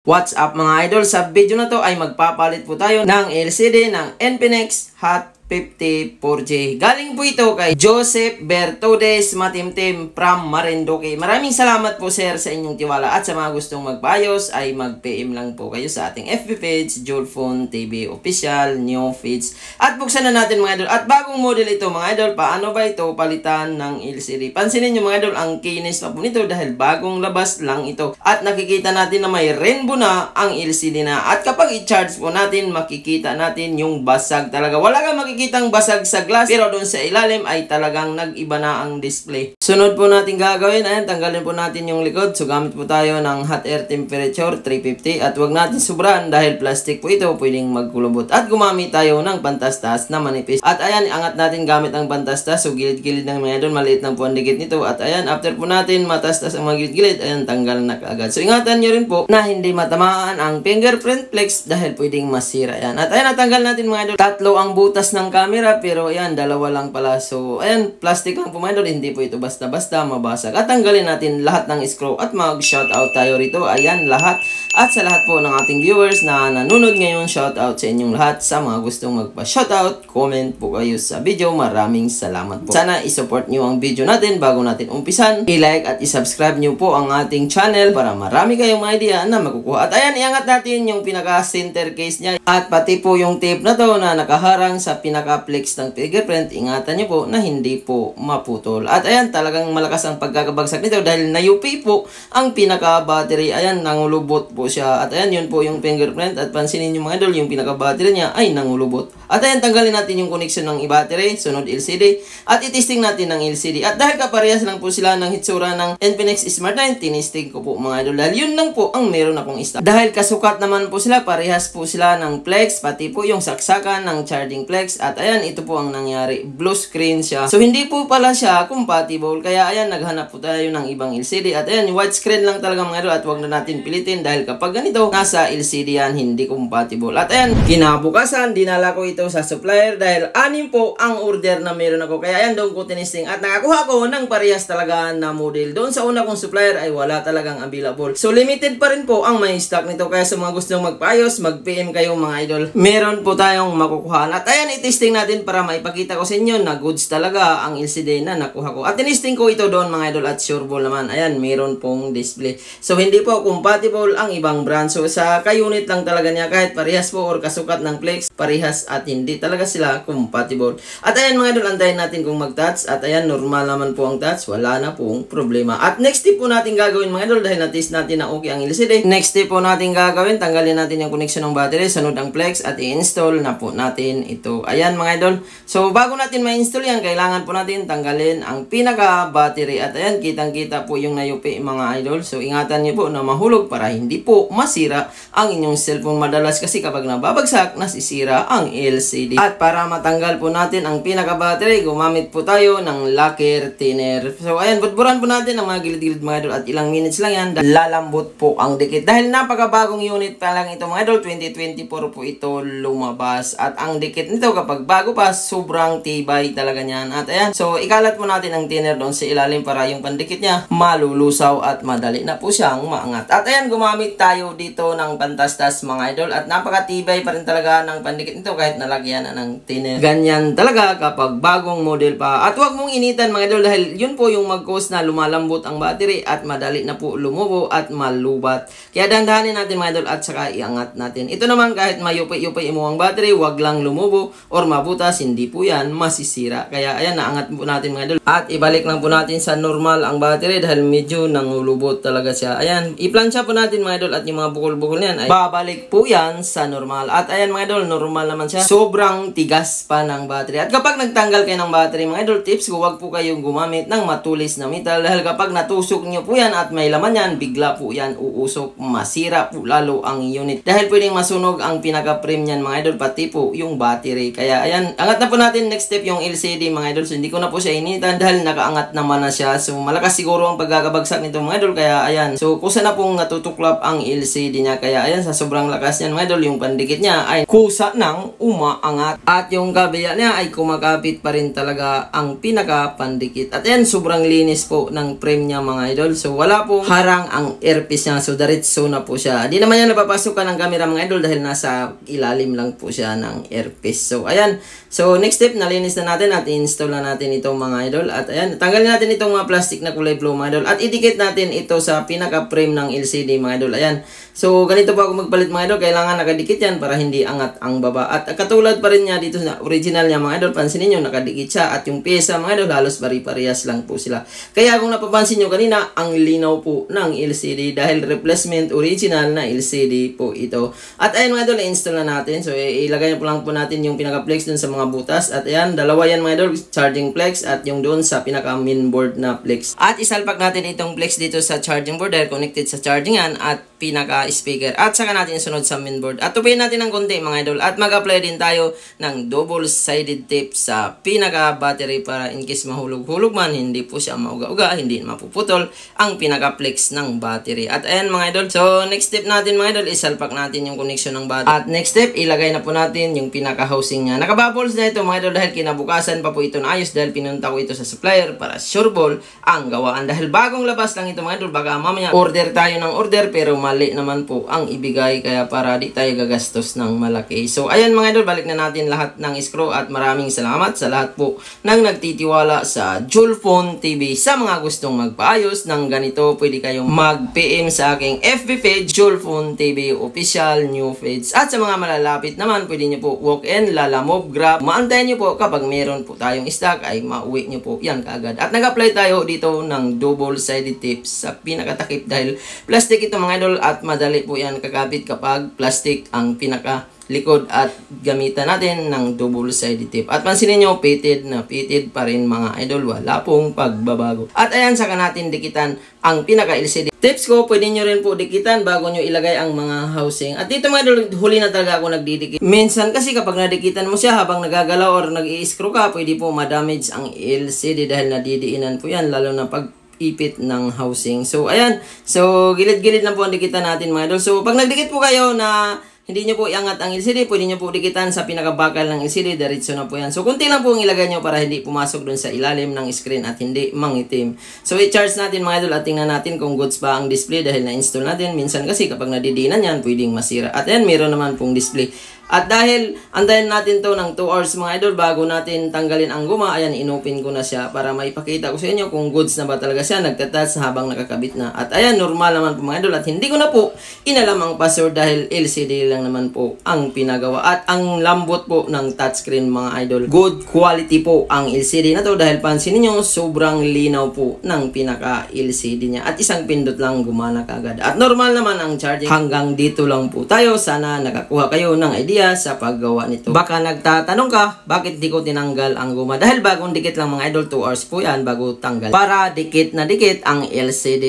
What's up mga idol? Sa video na to ay magpapalit po tayo ng LCD ng Infinix Hot 50 4G. Galing po ito kay Joseph Bertodes Matimtim from Marinduque. Maraming salamat po sir sa inyong tiwala at sa mga gustong magpaayos ay mag-PM lang po kayo sa ating FB page, Julfon TV Official, New Feeds. At buksan na natin mga idol. At bagong model ito mga idol. Paano ba ito palitan ng LCD? Pansinin nyo mga idol, ang kinis pa po nito dahil bagong labas lang ito. At nakikita natin na may rainbow na ang LCD na. At kapag i-charge po natin, makikita natin yung basag talaga. Wala kang makikitang basag sa glass, pero doon sa ilalim ay talagang nag-iba na ang display. Sunod po natin gagawin, ayan, tanggalin po natin yung likod. So gamit po tayo ng hot air temperature 350 at wag natin sobrahan dahil plastic po ito, pwedeng magkulubot. At gumamit tayo ng pantastas na manipis. At ayan, angat natin gamit ang pantastas. So gilid-gilid ng mga idol, maliit lang po ang dikit nito. At ayan, after po natin matastas ang mga gilid-gilid, ayan, tanggal na kaagad. So ingatan nyo rin po na hindi matamaan ang fingerprint flex dahil pwedeng masira yan. At ayan, natanggal natin mga idol. Tatlo ang butas ng camera, pero ayan, dalawa lang pala. So ayan, plastic lang po mga idol, hindi po ito basta-basta mabasag. At tanggalin natin lahat ng screw at mag-shoutout tayo rito. Ayan, lahat. At sa lahat po ng ating viewers na nanonood ngayon, shoutout sa inyong lahat. Sa mga gustong magpa-shoutout, comment po kayo sa video. Maraming salamat po. Sana isupport nyo ang video natin bago natin umpisan. I-like at i-subscribe nyo po ang ating channel para marami kayong idea na makukuha. At ayan, iangat natin yung pinaka-center case niya. At pati po yung tape na to na nakaharang sa pinaka-flex ng fingerprint, ingatan nyo po na hindi po maputol. At ayan, talagang malakas ang pagkakabagsak nito dahil na-UP po ang pinaka-battery. Ayan, nangulubot po siya. At ayan, yun po yung fingerprint. At pansinin nyo mga idol, yung pinaka-battery niya ay nangulubot. At ayan, tanggalin natin yung connection ng battery, sunod LCD. At itesting natin ng LCD. At dahil kaparehas lang po sila ng hitsura ng Infinix Smart 9, tinesting ko po mga idol. Dahil yun lang po ang meron akong stock. Dahil kasukat naman po sila, parehas po sila ng flex, pati po yung saksakan ng charging flex. At ayan, ito po ang nangyari. Blue screen siya. So hindi po pala siya compatible. Kaya ayan, naghanap po tayo ng ibang LCD. At ayan, widescreen lang talaga mga idol. At wag na natin pilitin dahil kapag ganito, nasa LCD yan, hindi compatible. At ayan, kinabukasan, dinala ko ito sa supplier dahil anim po ang order na meron ako. Kaya ayan, doon ko tinisting. At nakakuha ko ng parehas talaga na model. Doon sa una kong supplier ay wala talagang available. So limited pa rin po ang may stock nito. Kaya sa mga gustong magpaayos, mag-PM kayo mga idol. Meron po tayong makukuhaan. At ayan, itesting natin para maipakita ko sa inyo na goods talaga ang LCD na nakuha ko. At tinisting ko ito doon mga idol at sureball naman. Ayan, meron pong display. So hindi po compatible ang ibang brand. So sa ka-unit lang talaga niya kahit parehas po or kasukat ng flex, parehas at hindi talaga sila compatible. At ayan mga idol, antayin natin kung mag-touch. At ayan, normal naman po ang touch. Wala na pong problema. At next step po natin gagawin mga idol dahil na-test natin na okay ang LCD. Next step po natin gagawin, tanggalin natin yung connection ng battery, sunod ang flex at i-install na po natin ito. Ayan mga idol. So bago natin ma-install yan, kailangan po natin tanggalin ang pinaka-battery. At ayan, kitang-kita po yung nayupi mga idol. So ingatan niyo po na mahulog para hindi po masira ang inyong cellphone madalas kasi kapag nababagsak, nasisira ang LCD. At para matanggal po natin ang pinaka-battery, gumamit po tayo ng lacquer thinner. So ayan, butburan po natin ang mga gilid-gilid mga idol at ilang minutes lang yan, lalambot po ang dikit. Dahil napakabagong unit pa lang ito mga idol, 2024 po ito lumabas. At ang dikit nito kapag bago pa, sobrang tibay talaga niyan. At ayan, so ikalat po natin ang thinner doon sa ilalim para yung pandikit niya malulusaw at madali na po siyang maangat. At ayan, gumamit tayo dito ng pantastas mga idol at napakatibay pa rin talaga ng pandikit nito kahit nalagyan na ng thinner. Ganyan talaga kapag bagong model pa. At huwag mong initan mga idol dahil yun po yung mag-cause na lumalambot ang battery at madali na po lumubo at malubat. Kaya dahan-dahanin natin mga idol at saka iangat natin. Ito naman kahit mayupay-upay mo ang battery, wag lang lumubo or mabutas, hindi po yan masisira. Kaya ayan, naangat po natin mga idol. At ibalik lang po natin sa normal ang battery dahil medyo nangulubot talaga siya. Ayan, iplansya po natin mga idol at yung mga bukol-bukol niyan ay babalik po yan sa normal. At ayan mga idol, normal naman siya. Sobrang tigas pa ng battery. At kapag nagtanggal kayo ng battery mga idol, tips ko, wag po kayong gumamit ng matulis na metal dahil kapag natusok nyo po yan at may laman yan, bigla po yan uusok, masira po lalo ang unit. Dahil pwedeng masunog ang pinaka-frame niyan mga idol, pati po yung battery. Kaya ayan, angat na po natin next step yung LCD mga idol. So hindi ko na po siya initan dahil nakaangat naman na siya. So malakas siguro ang pagkakabagsak nito mga idol. Kaya ayan, so kusa na pong natutuklap ang LCD niya. Kaya ayan, sa sobrang lakas niyan mga idol, yung pandikit niya ay kusa nang umaangat. At yung kabila niya ay kumakapit pa rin talaga ang pinaka-pandikit. At ayan, sobrang linis po ng frame niya mga idol. So wala po harang ang earpiece niya. So diretso na po siya. Di naman yan napapasukan ng camera mga idol dahil nasa ilalim lang po siya ng earpiece. So ayan. So next step, nalinis na natin at i-install na natin itong mga idol. At ayan, tanggalin natin itong mga plastic na kulay blue mga idol. At idikit natin ito sa pinaka-frame ng LCD mga idol. Ayan. So ganito po ako magpalit mga idol. Kailangan nakadikit yan para hindi angat ang baba. At katulad pa rin niya dito sa original niya mga idol. Pansinin nyo, nakadikit siya. At yung pyesa mga idol, halos pari-parehas lang po sila. Kaya kung napapansin nyo kanina, ang linaw po ng LCD dahil replacement original na LCD po ito. At ayan mga idol, i-install na natin. So ilagay po lang po natin yung pinaka-flex dun sa mga butas. At ayan, dalawa yan mga idol, charging flex at yung doon sa pinaka-mainboard na flex. At isalpak natin itong flex dito sa charging board dahil connected sa charging yan at pinaka-speaker. At saka natin sunod sa mainboard. At tupiin natin ng konti mga idol. At mag-apply din tayo ng double-sided tape sa pinaka-battery para in case mahulog-hulog man, hindi po siya mauga-uga, hindi mapuputol ang pinaka-flex ng battery. At ayan mga idol. So next step natin mga idol, isalpak natin yung connection ng battery. At next step, ilagay na po natin yung pinaka-housing niya. Nakabubbles na ito mga idol dahil kinabukasan pa po ito na ayos dahil pinunta ko ito sa supplier para sure ball ang gawaan. Dahil bagong labas lang ito mga idol, baka mamaya order tayo ng order pero mali naman po ang ibigay kaya para di tayo gagastos ng malaki. So ayan mga idol, balik na natin lahat ng screw at maraming salamat sa lahat po nang nagtitiwala sa Julfone TV. Sa mga gustong magpaayos ng ganito, pwede kayong mag-PM sa aking FB page, Julfone TV Official New Page. At sa mga malalapit naman, pwede nyo po walk-in, lalamove, grab. Maantayin nyo po kapag meron po tayong stock ay mauwi nyo po yan kaagad. At nag-apply tayo dito ng double-sided tape sa pinakatakip dahil plastic ito mga idol at madali po yan kakapit kapag plastic ang pinaka-likod at gamitan natin ng double-sided tape. At pansinin nyo, fitted na fitted pa rin mga idol, wala pong pagbabago. At ayan, saka natin dikitan ang pinaka-LCD. Tips ko, pwede nyo rin po dikitan bago nyo ilagay ang mga housing. At dito mga idol, huli na talaga ako nagdidikit. Minsan kasi kapag nadikitan mo siya habang nagagalaw or nag-i-screw ka, pwede po madamage ang LCD dahil nadidiinan po yan, lalo na pag ipit ng housing. So, ayan. So, gilid-gilid lang po ang dikitan natin mga idol. So, pag nagdikit po kayo na hindi nyo po iangat ang LCD, pwede nyo po dikitan sa pinakabakal ng LCD, diretso na po yan. So, kunti lang po ang ilagay nyo para hindi pumasok dun sa ilalim ng screen at hindi mangitim. So, i-charge natin mga idol at tingnan natin kung goods ba ang display dahil na-install natin. Minsan kasi kapag nadidinan yan, pwedeng masira. At ayan, meron naman pong display. At dahil antayin natin to ng 2 hours mga idol bago natin tanggalin ang guma, ayan, inopen ko na siya para maipakita ko sa inyo kung goods na ba talaga siya, nagtatats habang nakakabit na. At ayan, normal naman po mga idol at hindi ko na po inalam ang password dahil LCD lang naman po ang pinagawa. At ang lambot po ng touchscreen mga idol. Good quality po ang LCD na to dahil pansin niyo sobrang linaw po ng pinaka-LCD niya. At isang pindot lang gumana kagad. At normal naman ang charging. Hanggang dito lang po tayo. Sana nakakuha kayo ng idea sa paggawa nito. Baka nagtatanong ka, bakit di ko tinanggal ang guma? Dahil bagong dikit lang mga idol, 2 hours po yan bago tanggal. Para dikit na dikit ang LCD.